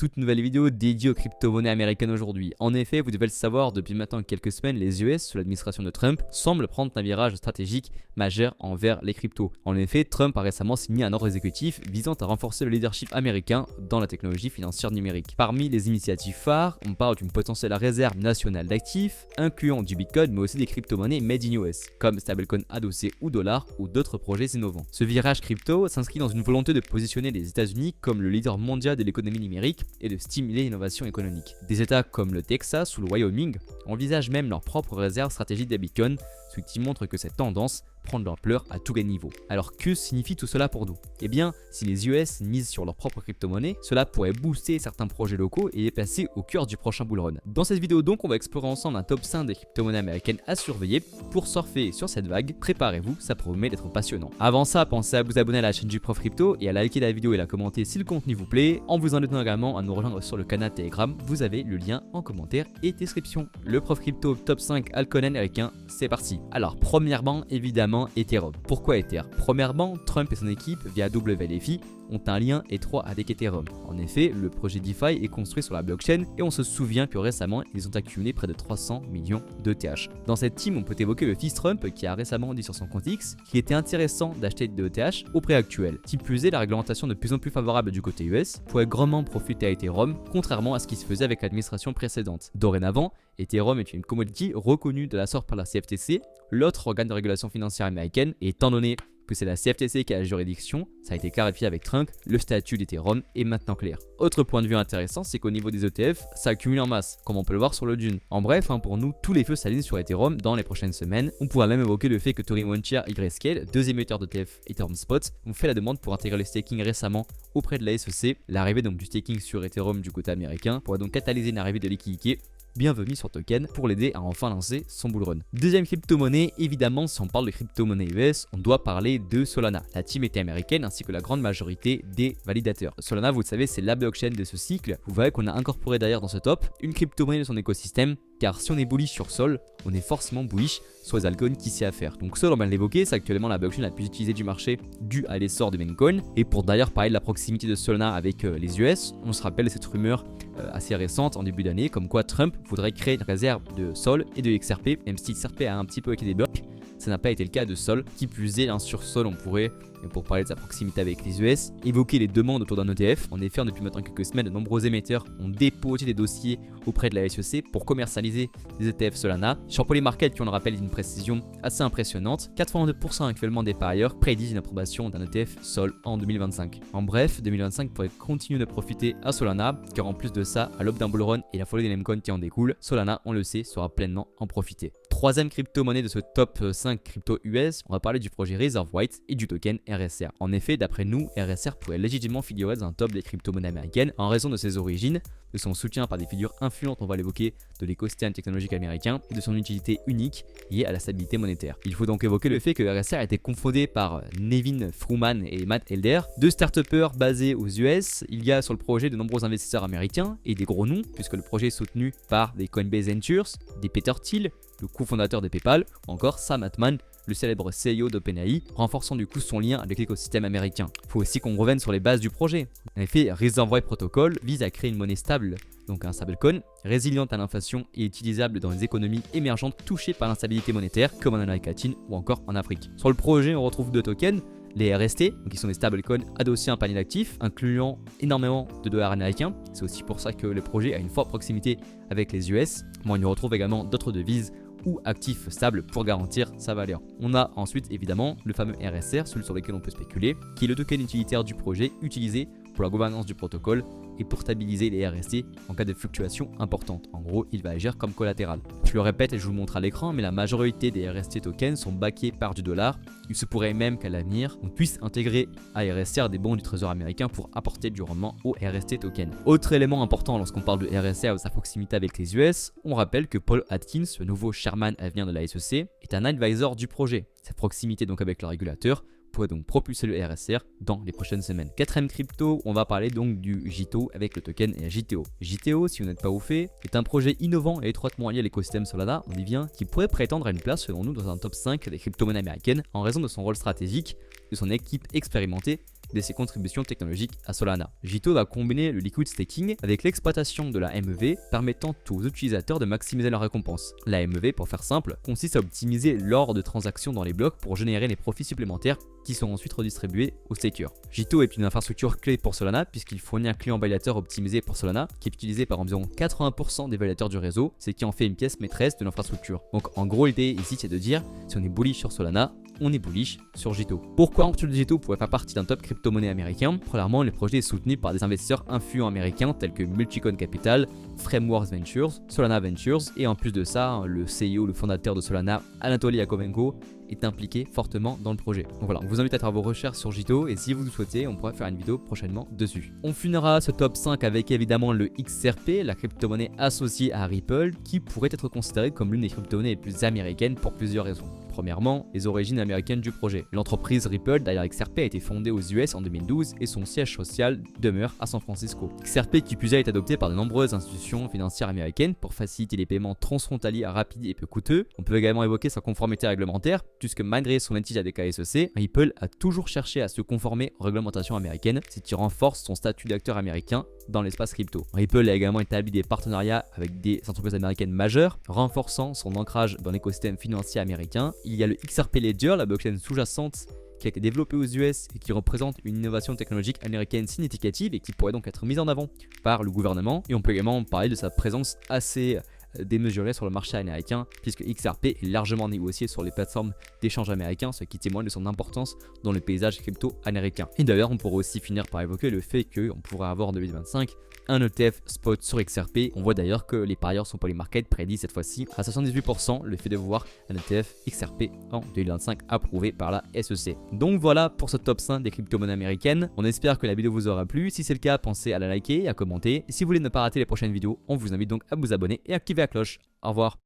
toute nouvelle vidéo dédiée aux crypto-monnaies américaines aujourd'hui. En effet, vous devez le savoir, depuis maintenant quelques semaines, les US, sous l'administration de Trump, semblent prendre un virage stratégique majeur envers les cryptos. En effet, Trump a récemment signé un ordre exécutif visant à renforcer le leadership américain dans la technologie financière numérique. Parmi les initiatives phares, on parle d'une potentielle réserve nationale d'actifs, incluant du Bitcoin mais aussi des crypto-monnaies made in US, comme stablecoin adossé ou dollar ou d'autres projets innovants. Ce virage crypto s'inscrit dans une volonté de positionner les États-Unis comme le leader mondial de l'économie numérique et de stimuler l'innovation économique. Des États comme le Texas ou le Wyoming envisagent même leur propre réserve stratégique des bitcoins, ce qui montre que cette tendance prend de l'ampleur à tous les niveaux. Alors que signifie tout cela pour nous? Eh bien, si les US misent sur leur propre crypto-monnaie, cela pourrait booster certains projets locaux et les placer au cœur du prochain bull run. Dans cette vidéo donc, on va explorer ensemble un top 5 des crypto-monnaies américaines à surveiller. Pour surfer sur cette vague, préparez-vous, ça promet d'être passionnant. Avant ça, pensez à vous abonner à la chaîne du Prof Crypto et à liker la vidéo et la commenter si le contenu vous plaît, en vous invitant également à nous rejoindre sur le canal Telegram, vous avez le lien en commentaire et description. Le Prof Crypto top 5 altcoin américain, c'est parti. Alors, premièrement, évidemment, Ethereum. Pourquoi Ether? Premièrement, Trump et son équipe, via WLFI, ont un lien étroit avec Ethereum. En effet, le projet DeFi est construit sur la blockchain et on se souvient que récemment, ils ont accumulé près de 300 millions d'ETH. Dans cette team, on peut évoquer le fils Trump qui a récemment dit sur son compte X qu'il était intéressant d'acheter de ETH au prix actuel. Qui plus est, la réglementation de plus en plus favorable du côté US pourrait grandement profiter à Ethereum, contrairement à ce qui se faisait avec l'administration précédente. Dorénavant, Ethereum est une commodity reconnue de la sorte par la CFTC, l'autre organe de régulation financière américaine, et étant donné que c'est la CFTC qui a la juridiction, ça a été clarifié avec Trump, le statut d'Ethereum est maintenant clair. Autre point de vue intéressant, c'est qu'au niveau des ETF, ça accumule en masse, comme on peut le voir sur le Dune. En bref, pour nous, tous les feux s'alignent sur Ethereum dans les prochaines semaines. On pourra même évoquer le fait que Tori Wonchia et Grayscale, deux émetteurs d'ETF Ethereum Spot, ont fait la demande pour intégrer le staking récemment auprès de la SEC. L'arrivée donc du staking sur Ethereum du côté américain pourrait donc catalyser une arrivée de liquidité. Bienvenue sur Token pour l'aider à enfin lancer son bull run. Deuxième crypto-monnaie, évidemment, si on parle de crypto-monnaie US, on doit parler de Solana. La team était américaine ainsi que la grande majorité des validateurs. Solana, vous le savez, c'est la blockchain de ce cycle. Vous voyez qu'on a incorporé d'ailleurs dans ce top une crypto-monnaie de son écosystème, car si on est bullish sur Sol, on est forcément bullish sur les altcoins qui s'y affaire. Donc Sol, on vient de l'évoquer, c'est actuellement la blockchain la plus utilisée du marché due à l'essor de Maincoin. Et pour d'ailleurs parler de la proximité de Solana avec les US, on se rappelle cette rumeur assez récente en début d'année, comme quoi Trump voudrait créer une réserve de Sol et de XRP, même si XRP a un petit peu été des blocs. Ça n'a pas été le cas de Sol. Qui plus est, sur Sol, on pourrait, pour parler de sa proximité avec les US, évoquer les demandes autour d'un ETF. En effet, depuis maintenant quelques semaines, de nombreux émetteurs ont déposé des dossiers auprès de la SEC pour commercialiser des ETF Solana. Sur Polymarket, qui on le rappelle, est une précision assez impressionnante. 82% actuellement des parieurs prédisent une approbation d'un ETF Sol en 2025. En bref, 2025 pourrait continuer de profiter à Solana, car en plus de ça, à l'aube d'un bull run et la folie des memecoins qui en découle, Solana, on le sait, saura pleinement en profiter. Troisième crypto-monnaie de ce top 5 crypto US, on va parler du projet Reserve White et du token RSR. En effet, d'après nous, RSR pourrait légitimement figurer dans un top des crypto-monnaies américaines en raison de ses origines, de son soutien par des figures influentes, on va l'évoquer, de l'écosystème technologique américain et de son utilité unique liée à la stabilité monétaire. Il faut donc évoquer le fait que RSR a été confondé par Nevin Fruman et Matt Elder, deux start-upers basés aux US. Il y a sur le projet de nombreux investisseurs américains et des gros noms, puisque le projet est soutenu par des Coinbase Ventures, des Peter Thiel, le cofondateur de PayPal, ou encore Sam Altman, le célèbre CEO d'OpenAI, renforçant du coup son lien avec l'écosystème américain. Il faut aussi qu'on revienne sur les bases du projet. En effet, Reserve White Protocol vise à créer une monnaie stable, donc un stablecoin, résiliente à l'inflation et utilisable dans les économies émergentes touchées par l'instabilité monétaire, comme en Amérique latine ou encore en Afrique. Sur le projet, on retrouve deux tokens, les RST, qui sont des stablecoins adossés à un panier d'actifs, incluant énormément de dollars américains. C'est aussi pour ça que le projet a une forte proximité avec les US. Bon, on y retrouve également d'autres devises ou actifs stables pour garantir sa valeur. On a ensuite évidemment le fameux RSR, celui sur lequel on peut spéculer, qui est le token utilitaire du projet utilisé pour la gouvernance du protocole et pour stabiliser les RST en cas de fluctuation importante. En gros, il va agir comme collatéral. Je le répète et je vous le montre à l'écran, mais la majorité des RST tokens sont backés par du dollar. Il se pourrait même qu'à l'avenir, on puisse intégrer à RSR des bons du trésor américain pour apporter du rendement aux RST tokens. Autre élément important lorsqu'on parle de RSR ou sa proximité avec les US, on rappelle que Paul Atkins, le nouveau chairman à venir de la SEC, est un advisor du projet. Sa proximité donc avec le régulateur pourrait donc propulser le RSR dans les prochaines semaines. Quatrième crypto, on va parler donc du JTO avec le token JTO. JTO, si vous n'êtes pas au fait, est un projet innovant et étroitement lié à l'écosystème Solana, on y vient, qui pourrait prétendre à une place selon nous dans un top 5 des crypto-monnaies américaines en raison de son rôle stratégique, de son équipe expérimentée de ses contributions technologiques à Solana. Jito va combiner le liquid staking avec l'exploitation de la MEV, permettant aux utilisateurs de maximiser leurs récompenses. La MEV, pour faire simple, consiste à optimiser l'ordre de transactions dans les blocs pour générer des profits supplémentaires qui sont ensuite redistribués aux stakers. Jito est une infrastructure clé pour Solana puisqu'il fournit un client validateur optimisé pour Solana qui est utilisé par environ 80% des validateurs du réseau, ce qui en fait une pièce maîtresse de l'infrastructure. Donc en gros l'idée ici c'est de dire si on est bullish sur Solana, on est bullish sur Jito. Pourquoi Jito pourrait faire partie d'un top crypto-monnaie américain? Premièrement, le projet est soutenu par des investisseurs influents américains tels que Multicoin Capital, Frameworks Ventures, Solana Ventures et en plus de ça, le CEO, le fondateur de Solana, Anatoly Yakovenko, est impliqué fortement dans le projet. Donc voilà, on vous invite à faire vos recherches sur Jito et si vous le souhaitez, on pourrait faire une vidéo prochainement dessus. On finira ce top 5 avec évidemment le XRP, la crypto-monnaie associée à Ripple, qui pourrait être considérée comme l'une des crypto-monnaies les plus américaines pour plusieurs raisons. Premièrement, les origines américaines du projet. L'entreprise Ripple derrière XRP a été fondée aux US en 2012 et son siège social demeure à San Francisco. XRP qui plus est adopté par de nombreuses institutions financières américaines pour faciliter les paiements transfrontaliers rapides et peu coûteux. On peut également évoquer sa conformité réglementaire, puisque malgré son litige avec KSEC, Ripple a toujours cherché à se conformer aux réglementations américaines, ce qui renforce son statut d'acteur américain dans l'espace crypto. Ripple a également établi des partenariats avec des entreprises américaines majeures, renforçant son ancrage dans l'écosystème financier américain. Il y a le XRP Ledger, la blockchain sous-jacente qui a été développée aux US et qui représente une innovation technologique américaine significative et qui pourrait donc être mise en avant par le gouvernement. Et on peut également parler de sa présence assez démesurée sur le marché américain puisque XRP est largement négocié sur les plateformes d'échange américains, ce qui témoigne de son importance dans le paysage crypto américain. Et d'ailleurs on pourrait aussi finir par évoquer le fait qu'on pourrait avoir en 2025 un ETF spot sur XRP. On voit d'ailleurs que les parieurs sur Polymarket prédisent cette fois-ci à 78% le fait de voir un ETF XRP en 2025 approuvé par la SEC. Donc voilà pour ce top 5 des crypto-monnaies américaines. On espère que la vidéo vous aura plu. Si c'est le cas, pensez à la liker et à commenter. Et si vous voulez ne pas rater les prochaines vidéos, on vous invite donc à vous abonner et activer la cloche. Au revoir.